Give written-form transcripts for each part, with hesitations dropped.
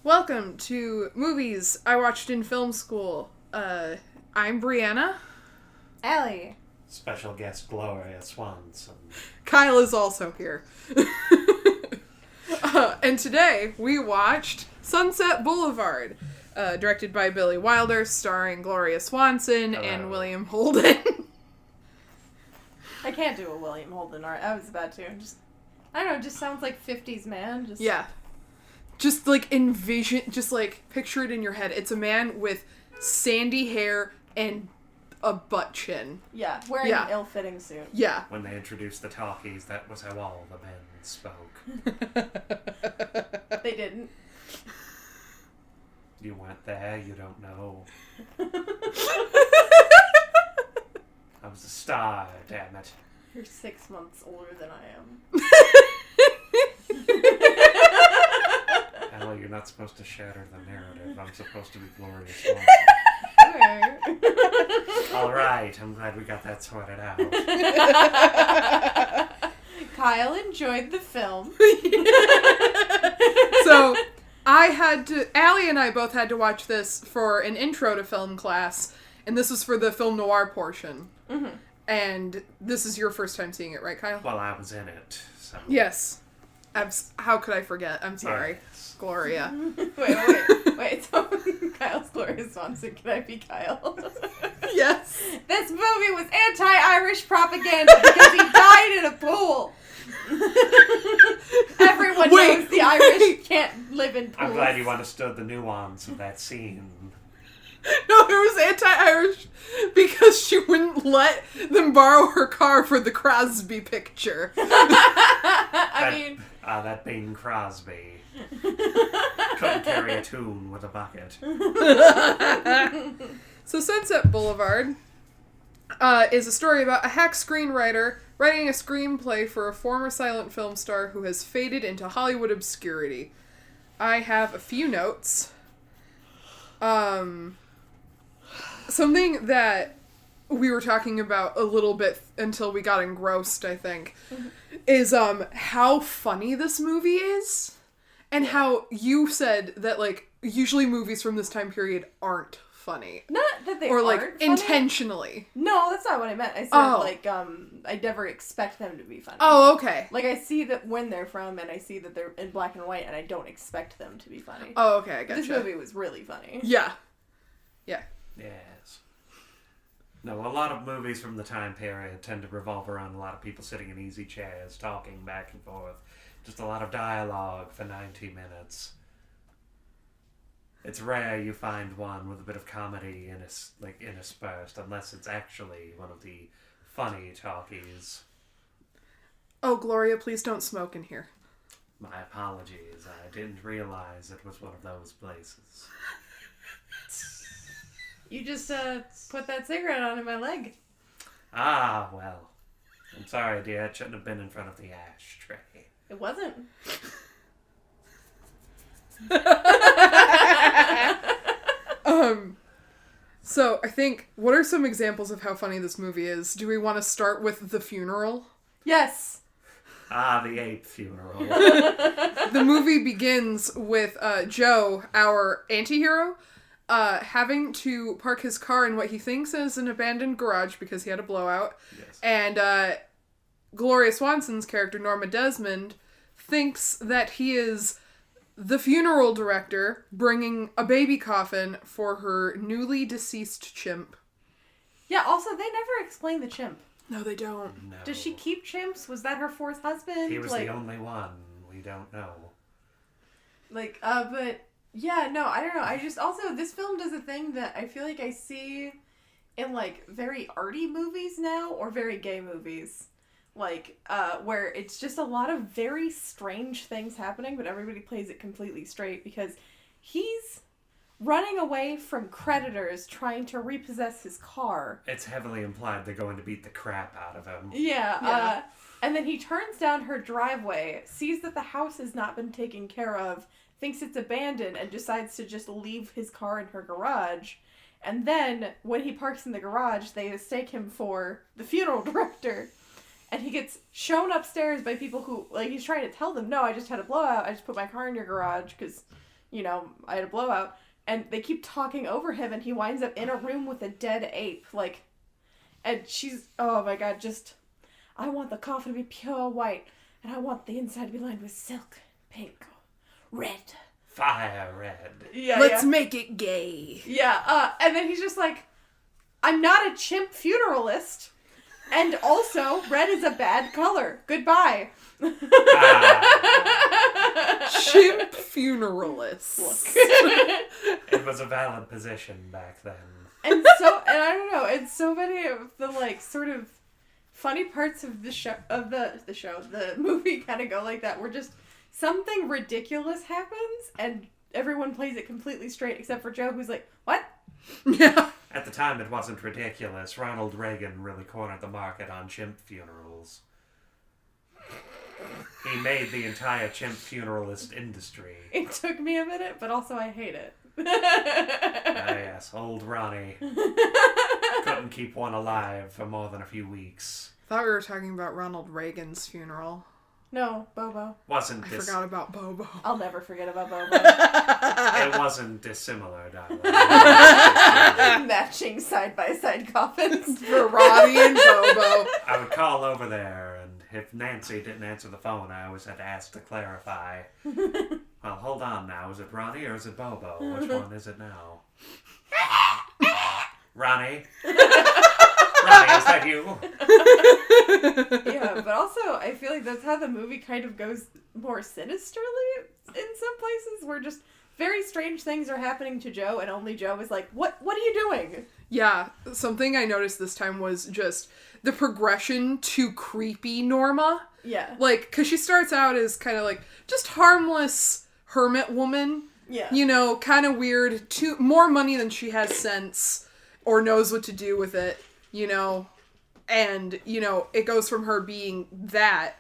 Welcome to Movies I Watched in Film School. I'm Brianna. Allie. Special guest Gloria Swanson. Kyle is also here. And today we watched Sunset Boulevard, directed by Billy Wilder, starring Gloria Swanson and William Holden. I can't do a William Holden art. I was about to. I don't know, it just sounds like 50s man. Yeah. Just picture it in your head. It's a man with sandy hair and a butt chin. Yeah, wearing an ill-fitting suit. Yeah. When they introduced the talkies, that was how all the men spoke. They didn't. You weren't there, you don't know. I was a star, damn it. You're 6 months older than I am. Allie, you're not supposed to shatter the narrative. I'm supposed to be Gloria Swanson. Alright, I'm glad we got that sorted out. Kyle enjoyed the film. So, Allie and I both had to watch this for an intro to film class, and this was for the film noir portion. Mm-hmm. And this is your first time seeing it, right, Kyle? Well, I was in it, so... Yes. How could I forget? I'm sorry. Yes. Gloria. Wait, so Kyle's Gloria Swanson, can I be Kyle? Yes. This movie was anti-Irish propaganda because he died in a pool. Everyone knows the Irish can't live in pools. I'm glad you understood the nuance of that scene. No, it was anti-Irish because she wouldn't let them borrow her car for the Crosby picture. That Bing Crosby. Couldn't carry a tune with a bucket. So Sunset Boulevard is a story about a hack screenwriter writing a screenplay for a former silent film star who has faded into Hollywood obscurity. I have a few notes. Something that we were talking about a little bit until we got engrossed, I think, is how funny this movie is. And how you said that, like, usually movies from this time period aren't funny. Not that they or, like, aren't funny. intentionally. No, that's not what I meant. I said, I never expect them to be funny. Oh, okay. Like, I see that when they're from, and I see that they're in black and white, and I don't expect them to be funny. Oh, okay, I gotcha. This movie was really funny. Yeah. Yeah. Yes. No, a lot of movies from the time period tend to revolve around a lot of people sitting in easy chairs, talking back and forth. Just a lot of dialogue for 90 minutes. It's rare you find one with a bit of comedy interspersed, unless it's actually one of the funny talkies. Oh, Gloria, please don't smoke in here. My apologies. I didn't realize it was one of those places. You just put that cigarette on in my leg. Ah, well. I'm sorry, dear. It shouldn't have been in front of the ashtray. It wasn't. So I think, what are some examples of how funny this movie is? Do we want to start with the funeral? Yes. Ah, the 8th funeral. The movie begins with Joe, our anti-hero, having to park his car in what he thinks is an abandoned garage because he had a blowout. Yes. And Gloria Swanson's character, Norma Desmond, thinks that he is the funeral director bringing a baby coffin for her newly deceased chimp. Yeah, also, they never explain the chimp. No, they don't. No. Does she keep chimps? Was that her fourth husband? He was the only one. We don't know. But, yeah, no, I don't know. I just, also, this film does a thing that I feel like I see in, very arty movies now, or very gay movies. Where it's just a lot of very strange things happening, but everybody plays it completely straight, because he's running away from creditors trying to repossess his car. It's heavily implied they're going to beat the crap out of him. Yeah. And then he turns down her driveway, sees that the house has not been taken care of, thinks it's abandoned, and decides to just leave his car in her garage. And then, when he parks in the garage, they mistake him for the funeral director. And he gets shown upstairs by people who, he's trying to tell them, no, I just had a blowout, I just put my car in your garage, because I had a blowout. And they keep talking over him, and he winds up in a room with a dead ape, like, and she's, oh my god, I want the coffin to be pure white, and I want the inside to be lined with silk, pink, red. Fire red. Yeah, Let's make it gay. Yeah, and then he's just like, I'm not a chimp funeralist, and also, red is a bad color. Goodbye. Chimp funeralist. It was a valid position back then. And I don't know, and so many of the, like, sort of funny parts of the movie kind of go like that, where just something ridiculous happens, and everyone plays it completely straight, except for Joe, who's like, what? Yeah. At the time, it wasn't ridiculous. Ronald Reagan really cornered the market on chimp funerals. He made the entire chimp funeralist industry. It took me a minute, but also I hate it. Ah, yes, old Ronnie. Couldn't keep one alive for more than a few weeks. I thought we were talking about Ronald Reagan's funeral. No, Bobo. I forgot about Bobo. I'll never forget about Bobo. It wasn't dissimilar, darling. Matching side-by-side coffins. For Ronnie and Bobo. I would call over there, and if Nancy didn't answer the phone, I always had to ask to clarify. Well, hold on now. Is it Ronnie or is it Bobo? Which one is it now? Ronnie? Ronnie, is that you? Yeah, but also, I feel like that's how the movie kind of goes more sinisterly in some places, where just very strange things are happening to Joe, and only Joe is like, what are you doing? Yeah, something I noticed this time was just the progression to creepy Norma. Yeah. Like, because she starts out as kind of like just harmless hermit woman. Yeah. Kind of weird. More money than she has sense or knows what to do with it, And, it goes from her being that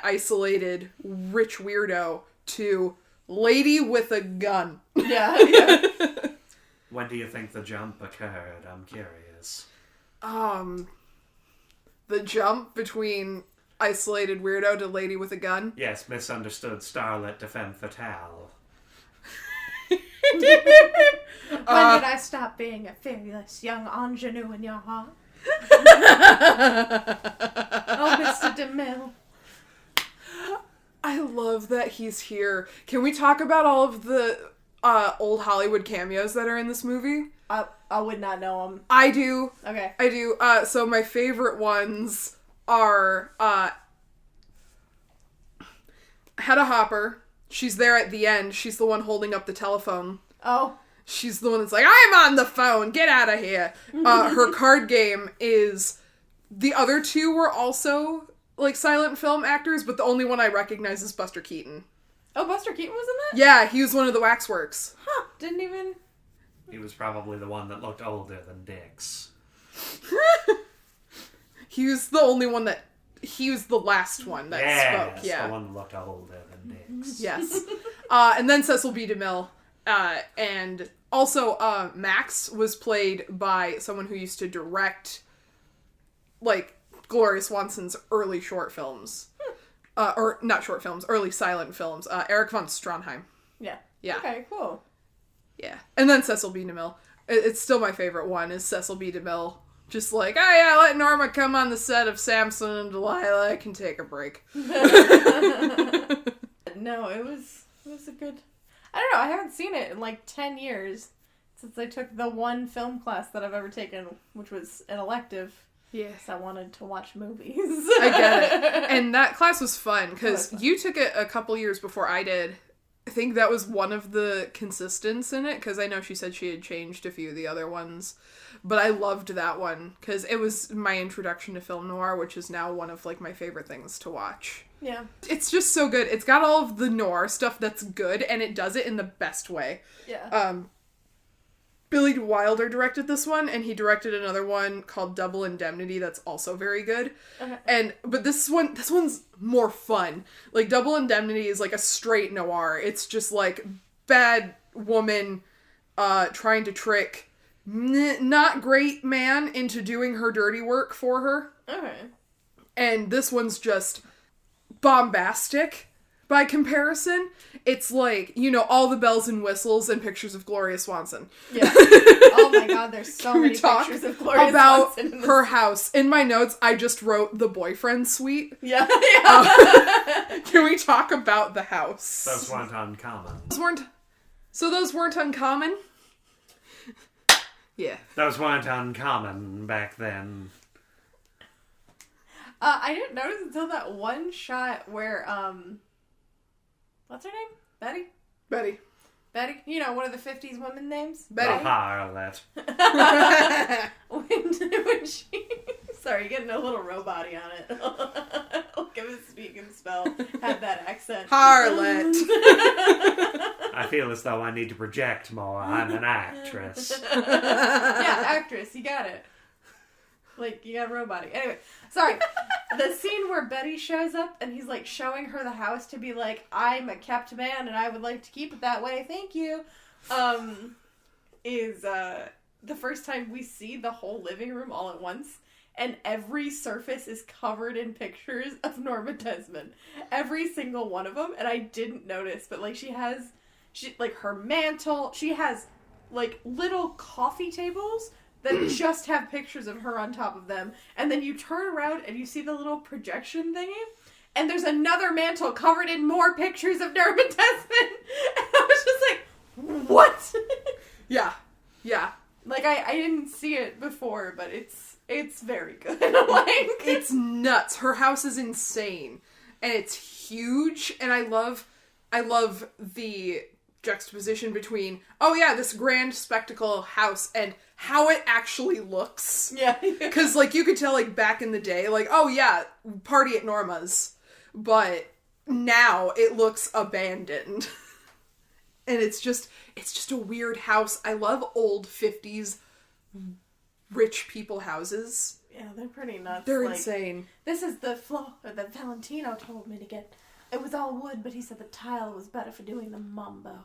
isolated, rich weirdo to lady with a gun. Yeah. When do you think the jump occurred? I'm curious. The jump between isolated weirdo to lady with a gun? Yes, misunderstood starlet to femme fatale. When did I stop being a fearless young ingenue in your heart? Oh, Mr. DeMille. I love that he's here. Can we talk about all of the old Hollywood cameos that are in this movie? I would not know them. I do. Okay. I do. So my favorite ones are Hedda Hopper. She's there at the end. She's the one holding up the telephone. Oh. She's the one that's like, I'm on the phone. Get out of here. Her card game is... The other two were also, like, silent film actors, but the only one I recognize is Buster Keaton. Oh, Buster Keaton was in that? Yeah, he was one of the Waxworks. Huh. Didn't even... He was probably the one that looked older than Dix. He was the only one that... He was the last one that spoke. Yeah, the one that looked older than Dix. Yes. And then Cecil B. DeMille. And also, Max was played by someone who used to direct, like, Gloria Swanson's early short films. Or not short films, early silent films. Eric von Stroheim. Yeah. Yeah. Okay, cool. Yeah. And then Cecil B. DeMille. It's still my favorite one, is Cecil B. DeMille. Just like, oh yeah, let Norma come on the set of Samson and Delilah. I can take a break. No, it was a good... I don't know, I haven't seen it in like 10 years since I took the one film class that I've ever taken, which was an elective. Yes. I wanted to watch movies. I get it. And that class was fun, because you took it a couple years before I did. I think that was one of the consistents in it, because I know she said she had changed a few of the other ones. But I loved that one, because it was my introduction to film noir, which is now one of, like, my favorite things to watch. Yeah. It's just so good. It's got all of the noir stuff that's good, and it does it in the best way. Yeah. Billy Wilder directed this one, and he directed another one called Double Indemnity that's also very good. Okay. But this one's more fun. Like, Double Indemnity is like a straight noir. It's just like bad woman trying to trick not great man into doing her dirty work for her. Okay. And this one's just bombastic, by comparison, it's like, you know, all the bells and whistles and pictures of Gloria Swanson. Yeah. Oh my god, there's so many talk pictures of Gloria about Swanson in this. her house? In my notes, I just wrote the boyfriend suite. Yeah. Can we talk about the house? Those weren't uncommon. Those weren't uncommon? Yeah. Those weren't uncommon back then. I didn't notice until that one shot where, what's her name? Betty. Betty? You know, one of the 50s women names? Betty. The harlot. when she... Sorry, getting a little robot-y on it. Like if it's speak and spell, had that accent. Harlot. I feel as though I need to project more. I'm an actress. Yeah, actress, you got it. Like, you got robot-y. Anyway, sorry. The scene where Betty shows up and he's, like, showing her the house to be like, I'm a kept man and I would like to keep it that way, thank you, is, the first time we see the whole living room all at once. And every surface is covered in pictures of Norma Desmond. Every single one of them. And I didn't notice, but, like, she like, her mantle, she has, like, little coffee tables that just have pictures of her on top of them. And then you turn around and you see the little projection thingy. And there's another mantle covered in more pictures of Norma Desmond. And I was just like, what? Yeah. Yeah. Like, I didn't see it before, but it's very good. Like, it's nuts. Her house is insane. And it's huge. And I love the juxtaposition between, oh yeah, this grand spectacle house and how it actually looks. Yeah. Because, like, you could tell, like, back in the day, like, oh yeah, party at Norma's. But now it looks abandoned. And it's just a weird house. I love old 50s rich people houses. Yeah, they're pretty nuts. They're like, insane. This is the floor that Valentino told me to get. It was all wood, but he said the tile was better for doing the mambo.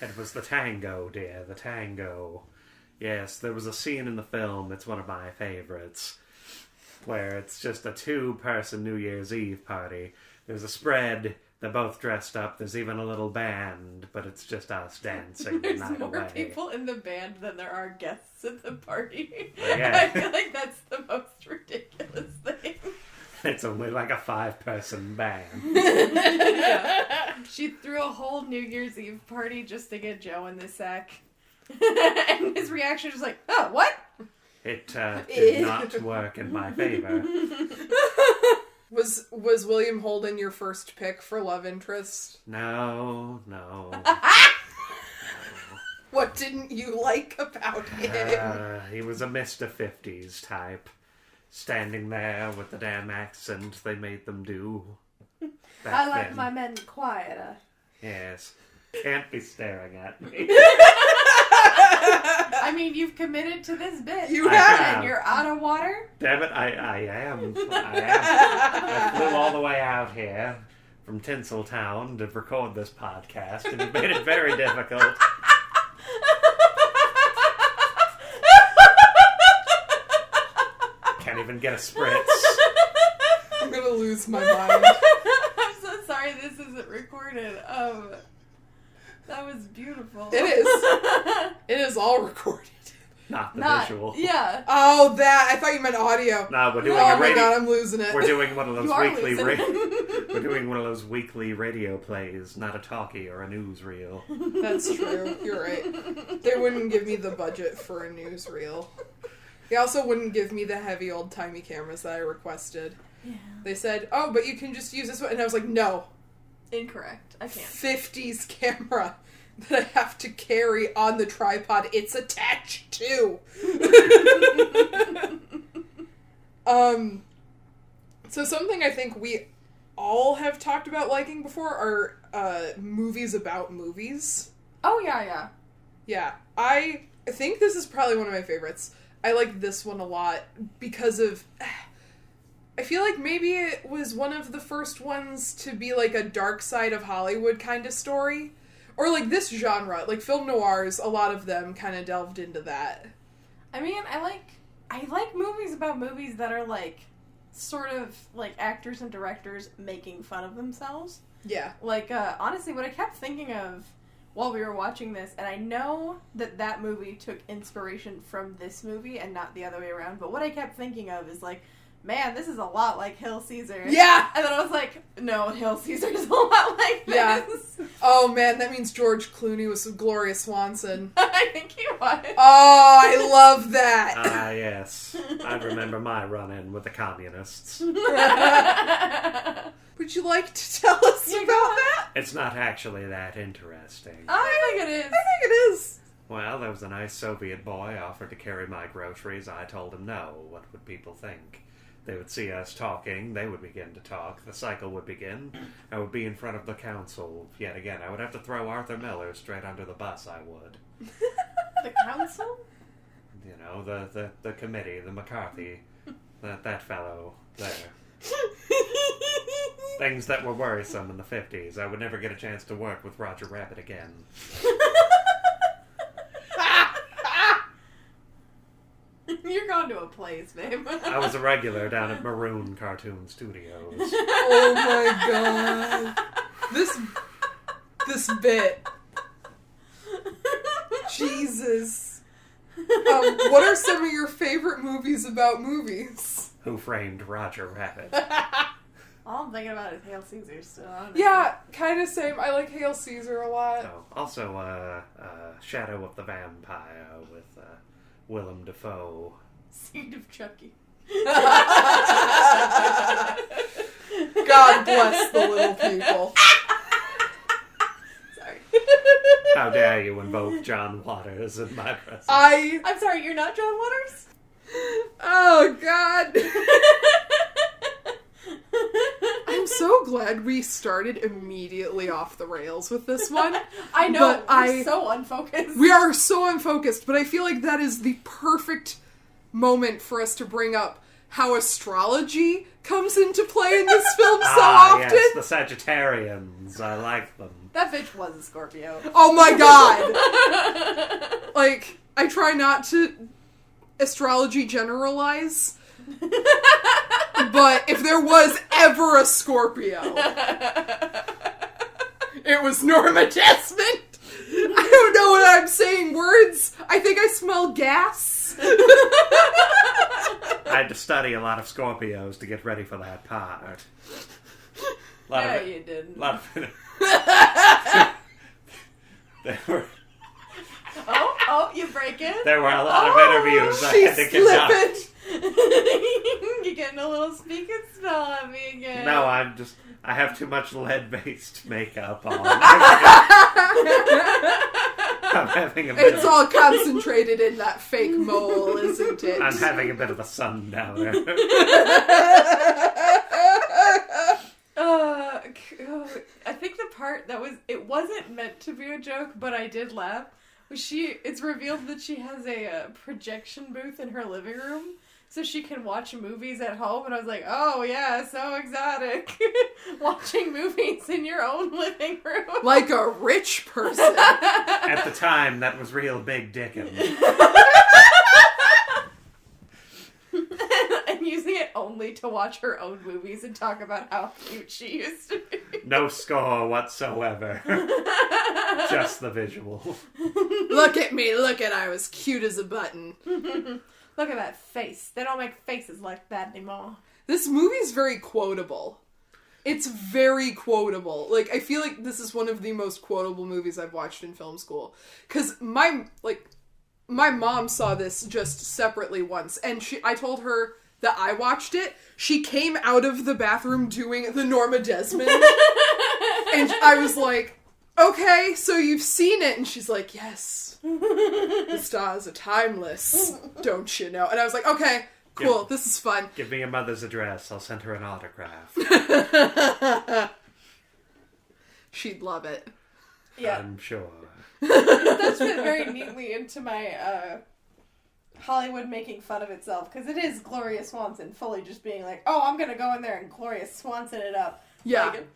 It was the tango, dear, the tango. Yes, there was a scene in the film, it's one of my favorites, where it's just a 2-person New Year's Eve party. There's a spread, they're both dressed up, there's even a little band, but it's just us dancing the There's night more away. people in the band than there are guests at the party. Yeah. I feel like that's the most ridiculous thing. It's only like a 5-person band. Yeah. She threw a whole New Year's Eve party just to get Joe in the sack. And his reaction was like, oh, what? It did not work in my favor. Was William Holden your first pick for love interest? No. What didn't you like about him? He was a Mr. 50s type. Standing there with the damn accent they made them do. I like my men quieter. Yes. Can't be staring at me. I mean, you've committed to this bit. You have. And you're out of water? Damn it, I am. I flew all the way out here from Tinseltown to record this podcast, and it made it very difficult. Can't even get a spritz. I'm gonna lose my mind. I'm so sorry this isn't recorded. That was beautiful. It is. It is all recorded. Not the visual. Yeah. Oh, that. I thought you meant audio. No, we're doing Oh a my radio. god, I'm losing it. We're doing one of those You are weekly. losing. We're doing one of those weekly radio plays, not a talkie or a newsreel. That's true. You're right. They wouldn't give me the budget for a newsreel. They also wouldn't give me the heavy old-timey cameras that I requested. Yeah. They said, oh, but you can just use this one. And I was like, no. Incorrect. I can't. 50s camera that I have to carry on the tripod it's attached to. So something I think we all have talked about liking before are movies about movies. Oh, yeah. Yeah. I think this is probably one of my favorites. I like this one a lot because of... I feel like maybe it was one of the first ones to be like a dark side of Hollywood kind of story. Or like this genre, like film noirs, a lot of them kind of delved into that. I mean, I like movies about movies that are like sort of like actors and directors making fun of themselves. Yeah. Like, honestly, what I kept thinking of while we were watching this, and I know that movie took inspiration from this movie and not the other way around, but what I kept thinking of is, like, man, this is a lot like Hail Caesar. Yeah! And then I was like, no, Hail Caesar is a lot like this. Yeah. Oh, man, that means George Clooney was Gloria Swanson. I think he was. Oh, I love that. Ah, yes. I remember my run-in with the communists. Would you like to tell us about that? It's not actually that interesting. I think it is. I think it is. Well, there was a nice Soviet boy offered to carry my groceries. I told him no. What would people think? They would see us talking, they would begin to talk, the cycle would begin, I would be in front of the council. Yet again, I would have to throw Arthur Miller straight under the bus, I would. The council? You know, the committee, the McCarthy, that fellow there. Things that were worrisome in the 50s. I would never get a chance to work with Roger Rabbit again. You're gone to a place, babe. I was a regular down at Maroon Cartoon Studios. Oh my god. This bit. Jesus. What are some of your favorite movies about movies? Who Framed Roger Rabbit? All I'm thinking about is Hail Caesar still. Honestly. Yeah, kind of same. I like Hail Caesar a lot. Oh, also, Shadow of the Vampire with Willem Dafoe. Seed of Chucky. God bless the little people. Sorry. How dare you invoke John Waters in my presence? I'm sorry, you're not John Waters? Oh, God. I'm so glad we started immediately off the rails with this one. I know, but we're so unfocused. We are so unfocused, but I feel like that is the perfect moment for us to bring up how astrology comes into play in this film so often. Yes, the Sagittarians. I like them. That bitch was a Scorpio. Oh my god! Like, I try not to astrology generalize, but if there was ever a Scorpio, it was Norma Desmond. I don't know what I'm saying. Words. I think I smell gas. I had to study a lot of Scorpios to get ready for that part. Yeah, you did. A lot of there were. Oh, you break it? There were a lot of interviews I had to conduct. You're getting a little speaking spell on me again. No, I have too much lead-based makeup on. I'm having a bit It's all concentrated in that fake mole, isn't it? I'm having a bit of a sundowner. I think the part that it wasn't meant to be a joke, but I did laugh. It's revealed that she has a projection booth in her living room, so she can watch movies at home, and I was like, oh yeah, so exotic. Watching movies in your own living room. Like a rich person. At the time, that was real big dickin'. And using it only to watch her own movies and talk about how cute she used to be. No score whatsoever. Just the visual. Look at me, I was cute as a button. Look at that face. They don't make faces like that anymore. This movie's very quotable. It's very quotable. Like, I feel like this is one of the most quotable movies I've watched in film school. Because my mom saw this just separately once, and I told her that I watched it. She came out of the bathroom doing the Norma Desmond. And I was like, okay, so you've seen it. And she's like, yes. The stars are timeless, don't you know? And I was like, okay, cool, this is fun. Give me your mother's address. I'll send her an autograph. She'd love it. Yeah. I'm sure. That's fit very neatly into my Hollywood making fun of itself, because it is Gloria Swanson fully just being like, oh, I'm gonna go in there and Gloria Swanson it up. Yeah. Like,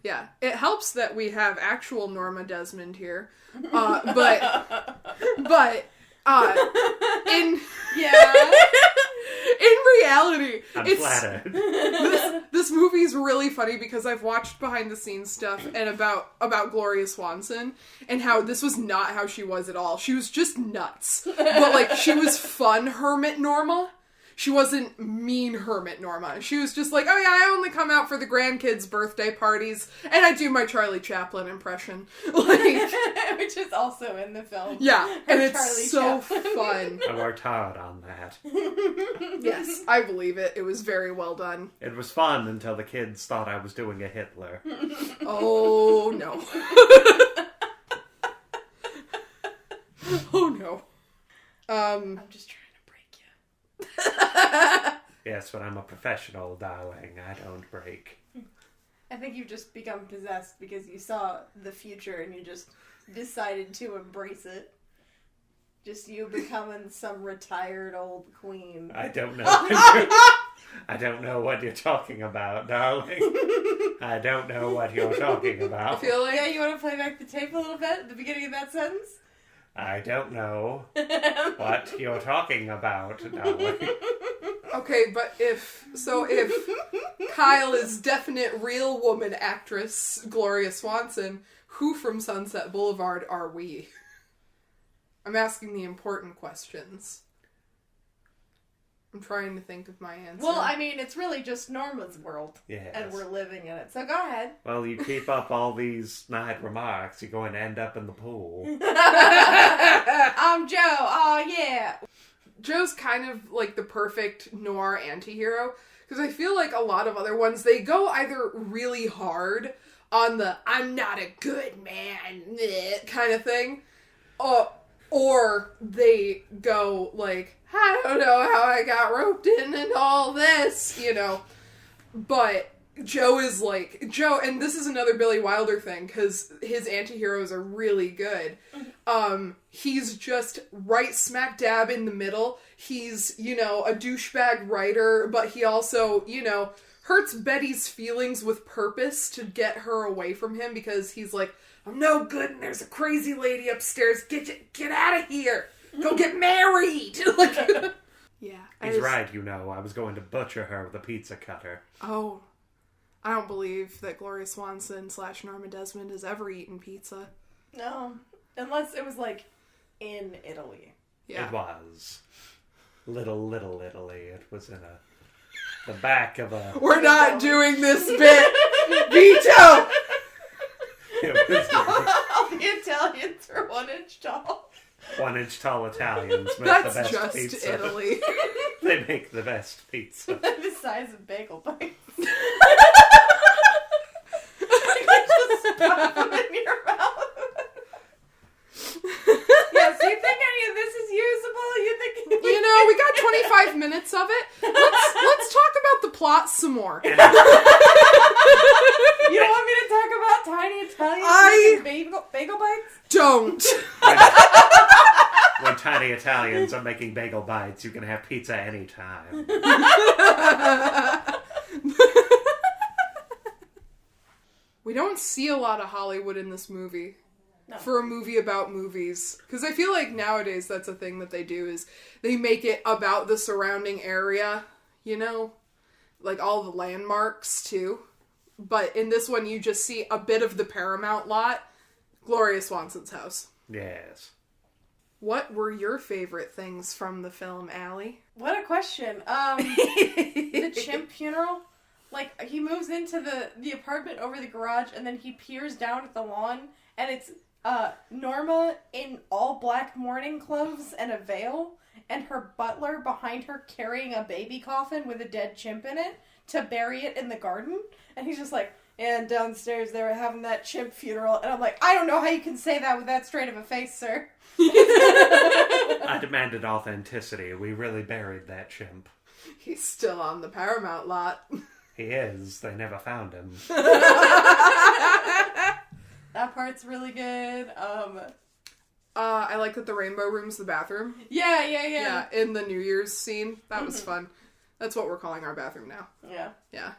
Yeah. It helps that we have actual Norma Desmond here. But in yeah. In reality, I'm it's flattered. this movie's really funny because I've watched behind the scenes stuff and about Gloria Swanson and how this was not how she was at all. She was just nuts. But like she was fun Hermit Norma. She wasn't mean Hermit Norma. She was just like, oh yeah, I only come out for the grandkids' birthday parties, and I do my Charlie Chaplin impression. Like, which is also in the film. yeah, and it's Charlie so Chaplin. fun. I worked hard on that. Yes, I believe it. It was very well done. It was fun until the kids thought I was doing a Hitler. Oh no. Oh no. I'm just trying to break you. Yes, but I'm a professional, darling. I don't break. I think you've just become possessed because you saw the future and you just decided to embrace it. Just you becoming some retired old queen. I don't know. I don't know what you're talking about, darling. I don't know what you're talking I about. feel like Yeah, you want to play back the tape a little bit at the beginning of that sentence? I don't know what you're talking about, darling. okay, but if Kyle is definite real woman actress Gloria Swanson, who from Sunset Boulevard are we? I'm asking the important questions. I'm trying to think of my answer. Well, I mean, it's really just Norma's world. Yes. And we're living in it. So go ahead. Well, you keep up all these snide remarks, you're going to end up in the pool. I'm Joe. Oh, yeah. Joe's kind of like the perfect noir anti-hero, because I feel like a lot of other ones, they go either really hard on the I'm not a good man kind of thing, or they go like, I don't know how I got roped in and all this, you know. But Joe is like, Joe, and this is another Billy Wilder thing, because his anti-heroes are really good. He's just right smack dab in the middle. He's, you know, a douchebag writer, but he also, you know, hurts Betty's feelings with purpose to get her away from him, because he's like, I'm no good and there's a crazy lady upstairs. Get out of here. Go get married. Like, yeah. He's right, you know. I was going to butcher her with a pizza cutter. Oh. I don't believe that Gloria Swanson / Norma Desmond has ever eaten pizza. No. Unless it was, like, in Italy. Yeah. It was. Little Italy. It was in the back of a... We're not doing this bit. Veto! It was All the Italians are 1 inch tall. 1 inch tall Italians make That's the best just pizza. Italy. They make the best pizza. The size of bagel bites. You just stuff them in your mouth. Yeah, so you think any of this is usable? You think... You know, we got 25 minutes of it. Let's talk about the plot some more. You don't want me to talk about tiny Italians making bagel bites? Don't. When tiny Italians are making bagel bites, you can have pizza anytime. We don't see a lot of Hollywood in this movie. No. For a movie about movies. Because I feel like nowadays that's a thing that they do, is they make it about the surrounding area, you know? Like all the landmarks, too. But in this one, you just see a bit of the Paramount lot, Gloria Swanson's house. Yes. What were your favorite things from the film, Allie? What a question. The chimp funeral? Like, he moves into the apartment over the garage, and then he peers down at the lawn, and it's Norma in all black mourning clothes and a veil, and her butler behind her carrying a baby coffin with a dead chimp in it to bury it in the garden. And he's just like, and downstairs they were having that chimp funeral. And I'm like, I don't know how you can say that with that straight of a face, sir. I demanded authenticity. We really buried that chimp. He's still on the Paramount lot. He is. They never found him. That part's really good. I like that the rainbow room's the bathroom. Yeah. Yeah, in the New Year's scene. That was fun. That's what we're calling our bathroom now. Yeah. Yeah.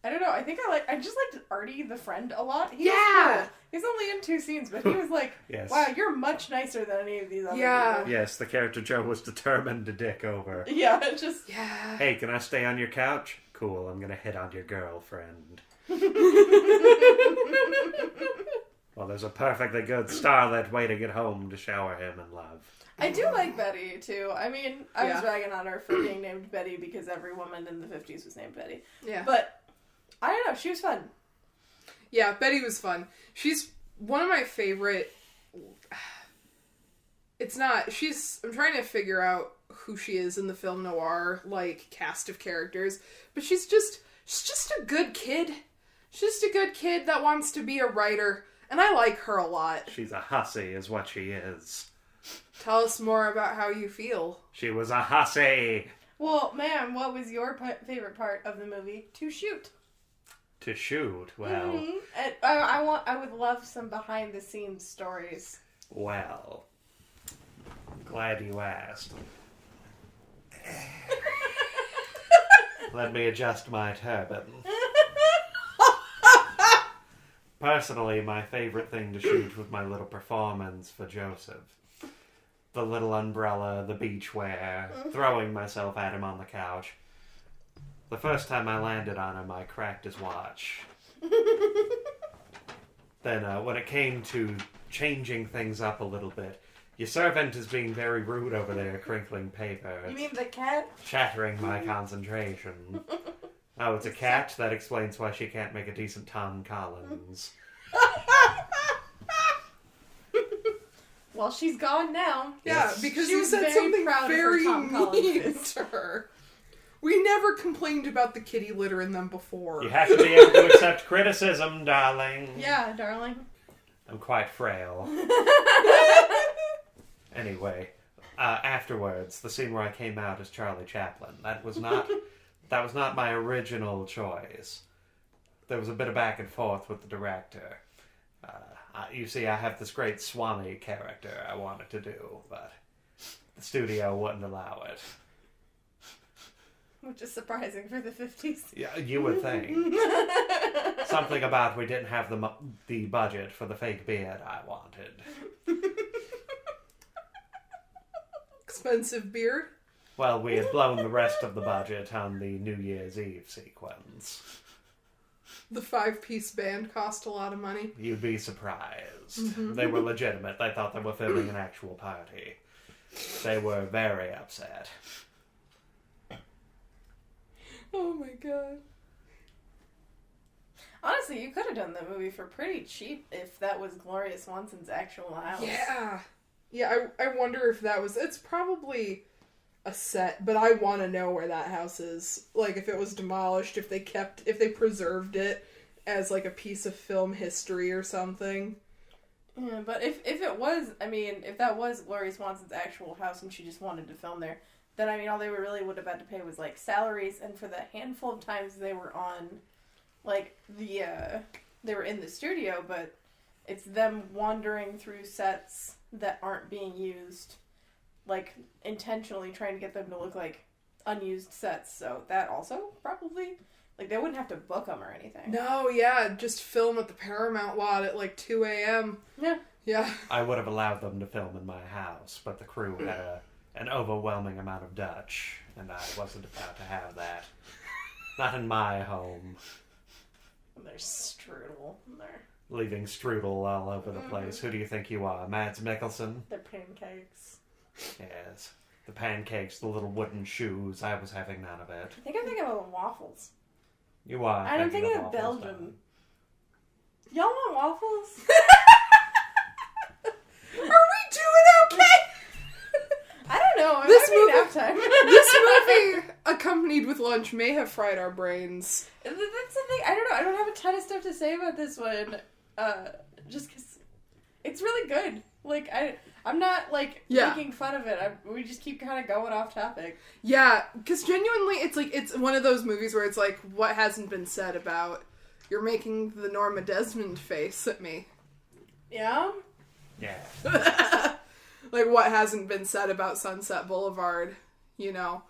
I don't know. I think I just liked Artie the friend a lot. He was cool. He's only in 2 scenes, but he was like, yes. wow, you're much nicer than any of these other people. Yes, the character Joe was determined to dick over. Yeah, just... Yeah. Hey, can I stay on your couch? Cool, I'm gonna hit on your girlfriend. Well, there's a perfectly good starlet waiting at home to shower him in love. I do like Betty, too. I mean, I was ragging on her for being named Betty because every woman in the 50s was named Betty. Yeah. But, I don't know, she was fun. Yeah, Betty was fun. She's one of my favorite... I'm trying to figure out who she is in the film noir, like, cast of characters. But she's just a good kid. She's just a good kid that wants to be a writer. And I like her a lot. She's a hussy, is what she is. Tell us more about how you feel. She was a hussy! Well, ma'am, what was your favorite part of the movie? To shoot. To shoot? Well... Mm-hmm. And I would love some behind-the-scenes stories. Well... Glad you asked. Let me adjust my turban. Personally, my favorite thing to shoot was my little performance for Joseph. The little umbrella, the beachwear, throwing myself at him on the couch. The first time I landed on him, I cracked his watch. Then, when it came to changing things up a little bit, your servant is being very rude over there, crinkling paper. You mean the cat? Shattering my concentration. Oh, it's a cat? That explains why she can't make a decent Tom Collins. Well, she's gone now. Yeah, Yes. because She you was said very something proud of her very Tom Collins mean fist. to her. We never complained about the kitty litter in them before. You have to be able to accept criticism, darling. Yeah, darling. I'm quite frail. Anyway, afterwards, the scene where I came out as Charlie Chaplin, that was not my original choice. There was a bit of back and forth with the director. You see, I have this great Swami character I wanted to do, but the studio wouldn't allow it. Which is surprising for the 50s. Yeah, you would think. Something about we didn't have the budget for the fake beard I wanted. Expensive beard. Well, we had blown the rest of the budget on the New Year's Eve sequence. The 5-piece band cost a lot of money. You'd be surprised. They were legitimate. They thought they were filming an actual party. They were very upset. Oh my god. Honestly, you could have done that movie for pretty cheap if that was Gloria Swanson's actual house. Yeah. Yeah, I wonder if that was... It's probably a set, but I want to know where that house is. Like, if it was demolished, if they preserved it as, like, a piece of film history or something. Yeah, but if it was, I mean, if that was Gloria Swanson's actual house and she just wanted to film there, then, I mean, all they really would have had to pay was, like, salaries, and for the handful of times they were on, like, they were in the studio, but it's them wandering through sets that aren't being used, like, intentionally trying to get them to look like unused sets, so that also probably, like, they wouldn't have to book them or anything. No, yeah, just film at the Paramount lot at, like, 2 a.m. Yeah. Yeah. I would have allowed them to film in my house, but the crew had an overwhelming amount of Dutch, and I wasn't about to have that. Not in my home. And there's strudel in there. Leaving strudel all over the place. Who do you think you are, Mads Mikkelsen? They're pancakes. Yes. The pancakes, the little wooden shoes, I was having none of it. I think I'm thinking of waffles. You are. And I'm thinking of waffles, Belgium. darling. Y'all want waffles? Are we doing okay? I don't know. It This might be movie- nap time. This movie, accompanied with lunch, may have fried our brains. That's the thing. I don't know. I don't have a ton of stuff to say about this one. Just because it's really good. Like, I'm not, like, making fun of it. We just keep kind of going off topic. Yeah, because genuinely, it's one of those movies where it's like, what hasn't been said about... You're making the Norma Desmond face at me. Yeah? Yeah. Like, what hasn't been said about Sunset Boulevard, you know?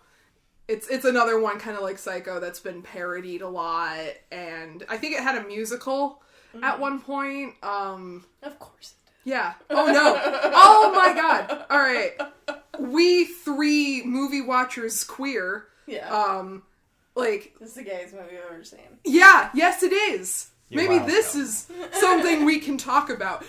It's another one kind of like Psycho that's been parodied a lot, and I think it had a musical at one point. Of course it did. Yeah. Oh no. Oh my god. All right. We three movie watchers queer. Yeah. Like, This is the gayest movie I've ever seen. yeah, yes it is. You're Maybe welcome. this is something we can talk about.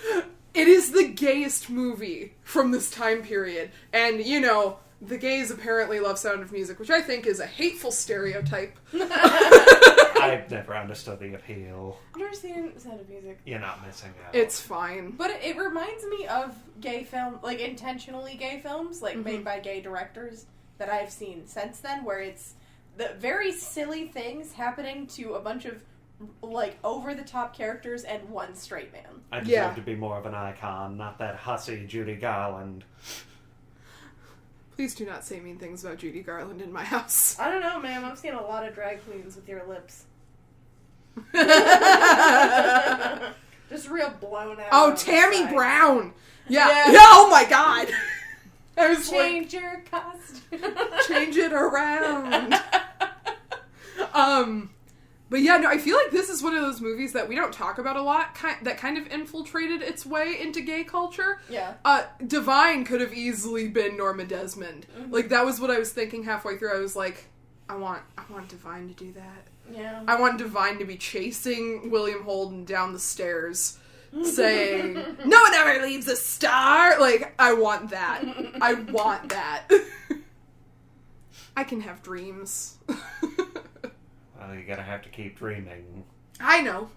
It is the gayest movie from this time period. And, you know, the gays apparently love Sound of Music, which I think is a hateful stereotype. I've never understood the appeal. I've never seen Sound of Music. You're not missing out. It's fine. But it reminds me of gay film, like intentionally gay films, like made by gay directors that I've seen since then, where it's the very silly things happening to a bunch of like over-the-top characters and one straight man. I deserve Yeah. to be more of an icon, not that hussy Judy Garland. Please do not say mean things about Judy Garland in my house. I don't know, ma'am. I've seen a lot of drag queens with your lips. Just real blown out. Oh, on the Tammy side. Brown! Yeah. Yeah. Yeah, oh my god! I was Change your costume. like, change it around. But yeah, no, I feel like this is one of those movies that we don't talk about a lot, that kind of infiltrated its way into gay culture. Yeah. Divine could have easily been Norma Desmond. Like, that was what I was thinking halfway through. I was like, I want Divine to do that. Yeah. I want Divine to be chasing William Holden down the stairs, saying, "No one ever leaves a star!" Like, I want that. I want that. I can have dreams. Well, you're gonna have to keep dreaming. I know.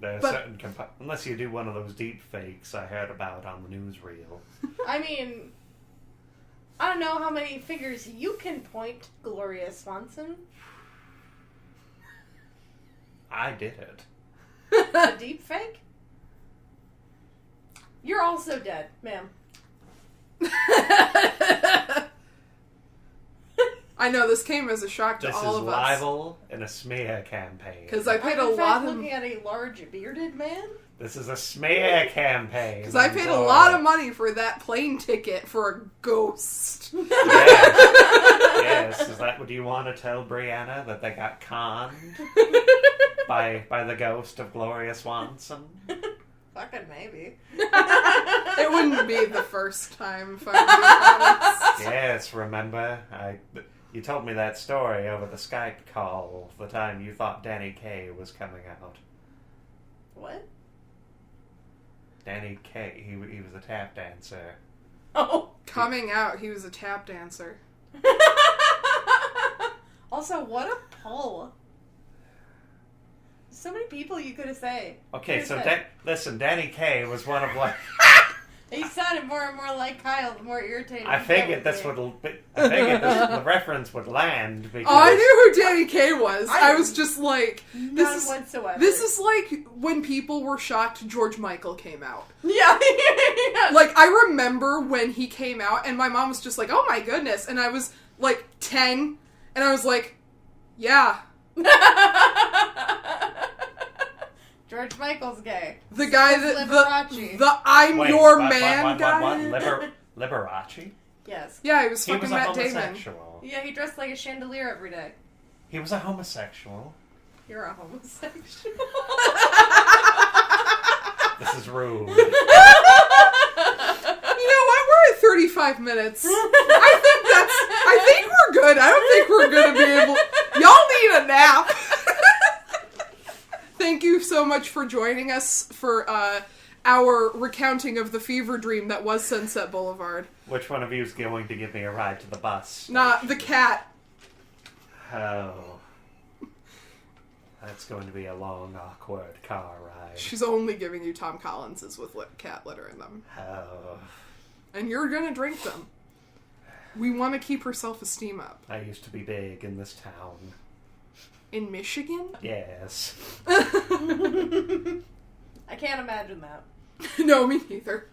There are But- certain unless you do one of those deep fakes I heard about on the newsreel. I mean, I don't know how many fingers you can point, Gloria Swanson. I did it. A deep fake? You're also dead, ma'am. I know, this came as a shock to This all is of us. libel and a smear campaign. Because I paid a I'm in lot fact of... looking at a large bearded man. This is a smear campaign. Because I paid a lot of money for that plane ticket for a ghost. Yes. Is that what you want to tell Brianna, that they got conned by the ghost of Gloria Swanson? Fucking maybe. It wouldn't be the first time, if I'm being honest. Yes, remember? You told me that story over the Skype call the time you thought Danny Kaye was coming out. What? Danny Kaye, he was a tap dancer. Oh. Coming out, he was a tap dancer. Also, what a pull. So many people you could have said. Okay, Here's so that. listen, Danny Kaye was one of like... He sounded more and more like Kyle, the more irritating. I figured the reference would land because... Oh, I knew who Danny Kaye was. I was just like, None whatsoever. this is like when people were shocked George Michael came out. Yeah. Like, I remember when he came out, and my mom was just like, oh my goodness. And I was like 10, and I was like, yeah. George Michael's gay. The guy So that, Liberace. the I'm Wait, your what, man guy. Liberace? Yes. Yeah, he was He fucking was a Matt Damon. homosexual. Yeah, he dressed like a chandelier every day. He was a homosexual. You're a homosexual. This is rude. You know what? We're at 35 minutes. I think we're good. I don't think we're gonna be able... Y'all need a nap. Thank you so much for joining us for our recounting of the fever dream that was Sunset Boulevard. Which one of you is going to give me a ride to the bus? Not the cat. Oh. That's going to be a long, awkward car ride. She's only giving you Tom Collinses with cat litter in them. Oh. And you're gonna drink them. We want to keep her self-esteem up. I used to be big in this town. In Michigan? Yes. I can't imagine that. No, me neither.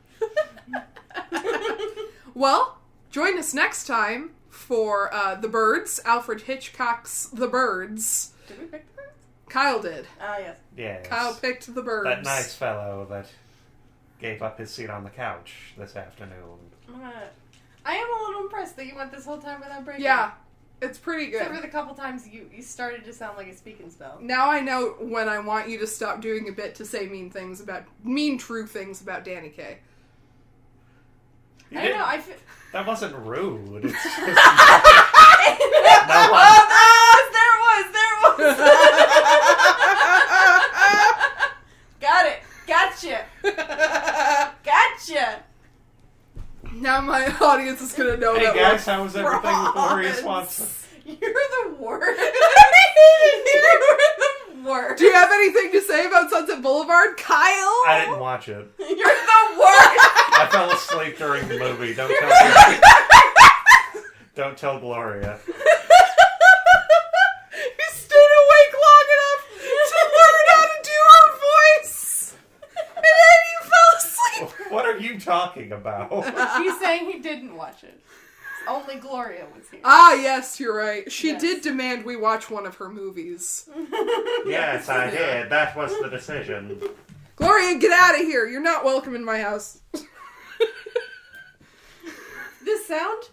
Well, join us next time for The Birds, Alfred Hitchcock's The Birds. Did we pick the birds? Kyle did. Ah, yes. Yes. Kyle picked The Birds. That nice fellow that gave up his seat on the couch this afternoon. I am a little impressed that you went this whole time without breaking. Yeah. It's pretty good. Except for the couple times you started to sound like a speak and spell. Now I know when I want you to stop doing a bit to say mean true things about Danny Kaye. I don't know, That wasn't rude. It's just... There it was! Got it! Gotcha! Gotcha! Now my audience is gonna know Hey that guys, how was everything with Gloria frauds. Swanson? You're the worst. You're the worst. Do you have anything to say about Sunset Boulevard, Kyle? I didn't watch it. You're the worst. I fell asleep during the movie. Don't tell Gloria. You stayed awake long enough to learn how to do her voice, and then you fell asleep. What are you talking about? He's saying he didn't watch it. Only Gloria was here. Ah, yes, you're right. She Yes. did demand we watch one of her movies. Yes, I did. That was the decision. Gloria, get out of here. You're not welcome in my house. This sound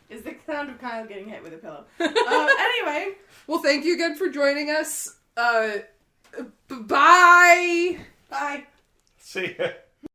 is the sound of Kyle getting hit with a pillow. Anyway. Well, thank you again for joining us. Bye. Bye. See ya.